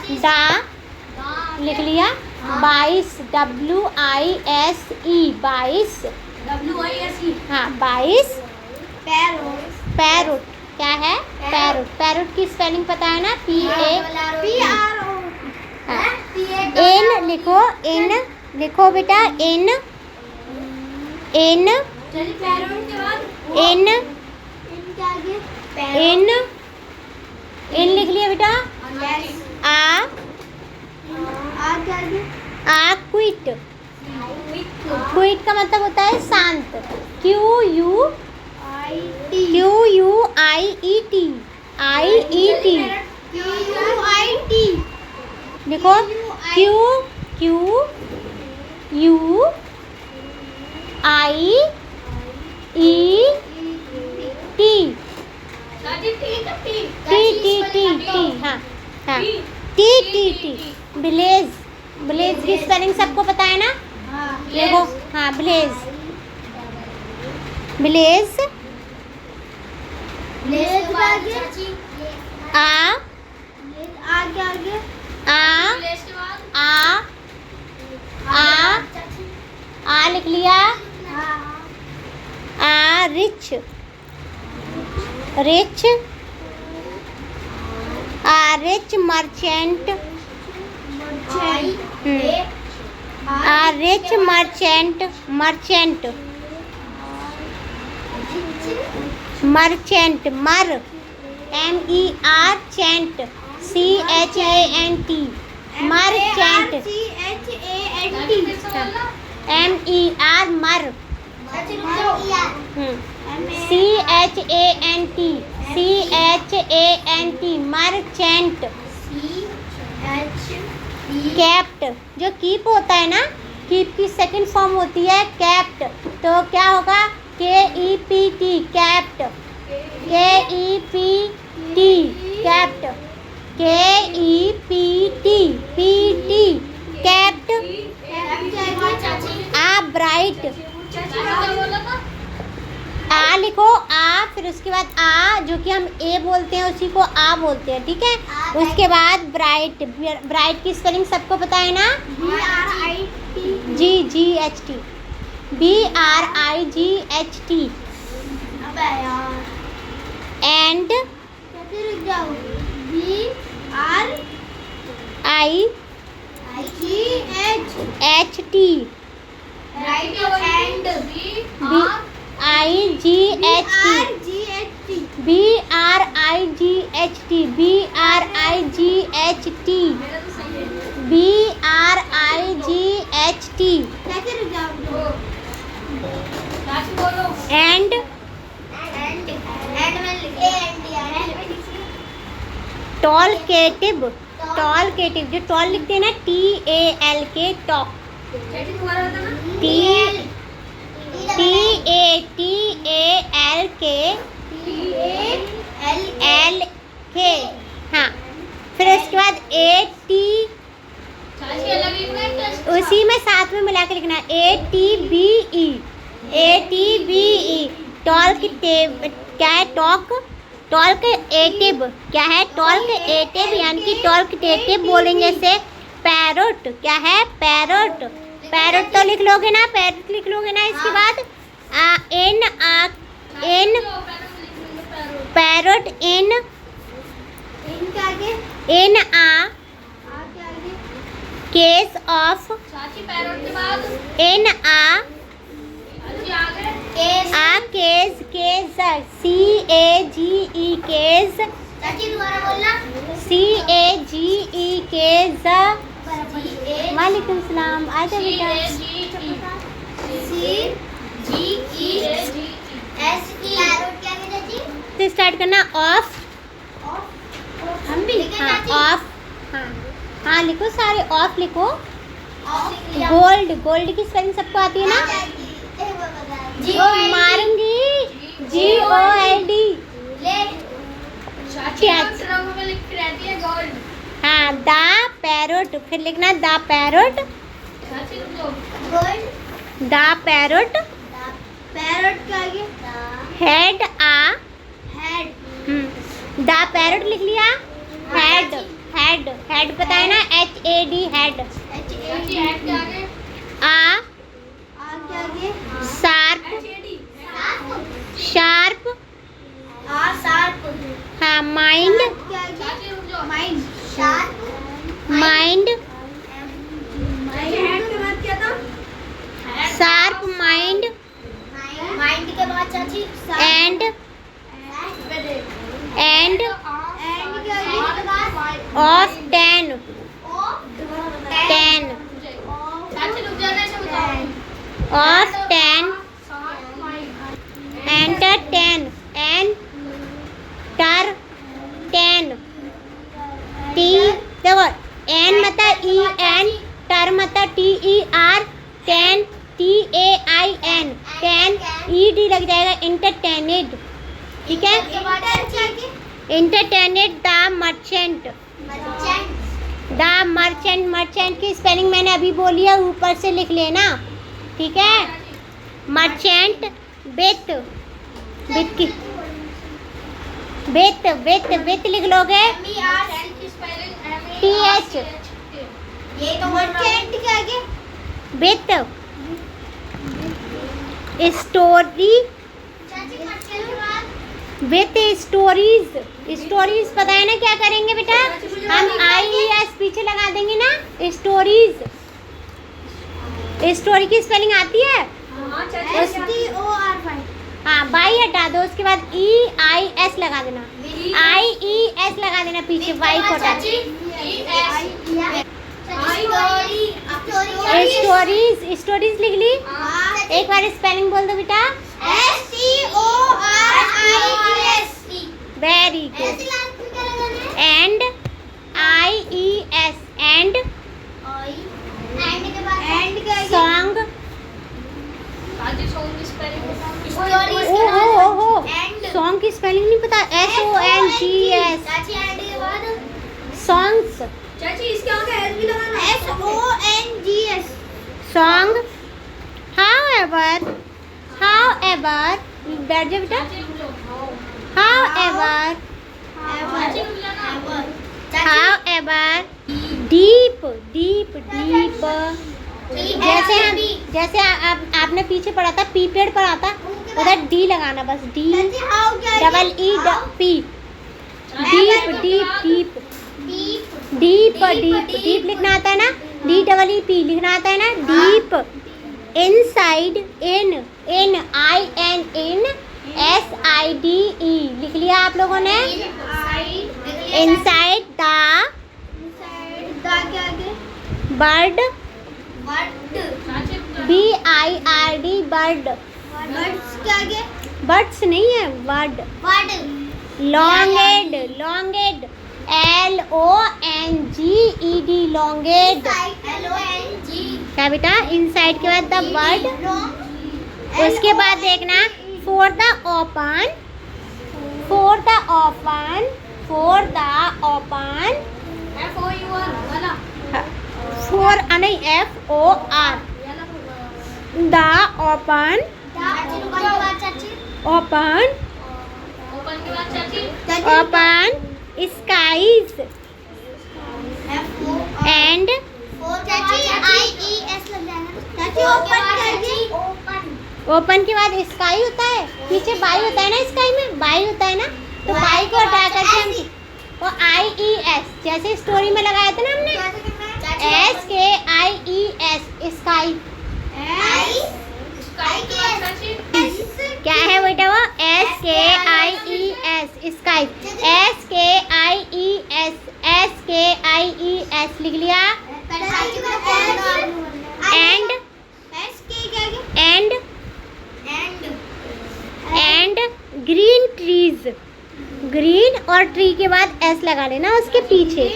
डा लिख लिया। 22 WISE 22। WISE। हाँ 22। पैरोट क्या है? पैरोट। पैरोट की स्पेलिंग पता है ना? PAROT। एन लिखो। एन लिखो बेटा। N N N N N लिख लिया बेटा। क्विट। क्विट का मतलब होता है शांत। QUIET IET देखो। QUIET हाँ हाँ T ब्लेज। ब्लेज की स्पेलिंग सबको पता है ना? देखो हाँ ब्लेज। ब्लेज आ लिख लिया। Rich. Rich rich merchant. Rich merchant. Merchant मर MER चेंट CHANT मर्चेंट MER मर CHANT मर्चेंट। कैप्ट जो कीप होता है ना, कीप की सेकंड फॉर्म होती है कैप्ट, तो क्या होगा? KEPT kept. KEPT kept. KEPT PT kept. Bright. लिखो फिर उसके बाद जो कि हम ए बोलते हैं उसी को बोलते हैं, ठीक है। उसके बाद ब्राइट। ब्राइट की स्पेलिंग सबको पता है ना? GGHT BRIGHT। And BRIGHT BRIGHT and talkative. Talkative जो टॉल लिखते हैं ना TALK टॉक। TALK हाँ। फिर उसके बाद AT उसी में साथ में मिला के लिखना ATBE टॉलकेटिव क्या है? टॉक। टॉलकेटिव क्या है? टॉलकेटिव यानी कि टॉलकेटिव बोलेंगे से पैरोट क्या है? पैरोट। पैरोट तो लिख लोगे ना? पैरोट लिख लोगे ना? इसके बाद N parrot N case of NA case CAGE case वालेकुम सलाम। आजा बेटा। से स्टार्ट करना ऑफ। ऑफ हाँ लिखो सारे ऑफ लिखो। गोल्ड। गोल्ड की स्पेलिंग सबको आती है ना? मारूंगी GOLD। हाँ द पैरोट। फिर लिखना the parrot. The parrot head the parrot लिख लिया। हेड हेड, हेड पता है ना, HAD head. A sharp, sharp, हाँ mind, mind, sharp mind, mind के बाद चाची end, end of 10, 10 of 10, enter 10, enter 10, T देखो, एन मतलब EN, टर मतलब TER, 10 TAIN, 10 ED लग जाएगा, इंटरटेनेड, ठीक है। Entertained the merchant, the merchant, merchant की स्पेलिंग मैंने अभी बोली है, ऊपर से लिख लेना, ठीक है। मर्चेंट विथ, विथ की विथ, विथ, विथ लिख लोगे, TH ये तो मर्चेंट के आगे विथ, स्टोरी, चाची मर्चेंट के बाद विथ स्टोरीज, स्टोरीज पता है ना क्या करेंगे बेटा, हम IES पीछे लगा देंगे ना, स्टोरीज, स्टोरी की स्पेलिंग आती है, STORY हाँ बाई हटा दो, उसके बाद EIS लगा देना, IES लगा देना पीछे, वाई को हटा दो। स्टोरीज, स्टोरीज लिख ली, एक बार स्पेलिंग बोल दो बेटा, very good, and IES, and song, ओहो सॉन्ग की स्पेलिंग नहीं पता, SONGS, सॉन्ग्स, चाची इसके आगे एस भी लगाना, SONGS सॉन्ग, however, बैठ जाओ बेटा, however, डीप, डीप, डीप, जैसे आपने पीछे पढ़ा था, पी पेड़ पढ़ा था, उधर डी लगाना बस, D double EP, deep, deep, deep, deep, deep, deep लिखना आता है ना, DEEP लिखना आता है ना, डीप, इनसाइड, IN SIDE लिख लिया आप लोगों ने, inside the bird, BIRD bird, birds नहीं है, वर्ड, लॉन्गेड, लॉन्गेड, LONGED लॉन्गेड, क्या बेटा, इनसाइड के बाद द वर्ड, उसके बाद देखना for the open, for the open, for the open, for नहीं FOR, the open, open, open skies and open के बाद स्काई होता है, पीछे बाई होता है ना, स्काई में बाई होता है ना, तो बाई को हटा करके हम वो IES, जैसे स्टोरी में लगाया था ना हमने, SKIES स्काई, क्या है बेटा वो, SKIES स्काई, SKIES लिख लिया, एंड ग्रीन ट्रीज, ग्रीन और ट्री के बाद S लगा लेना उसके पीछे,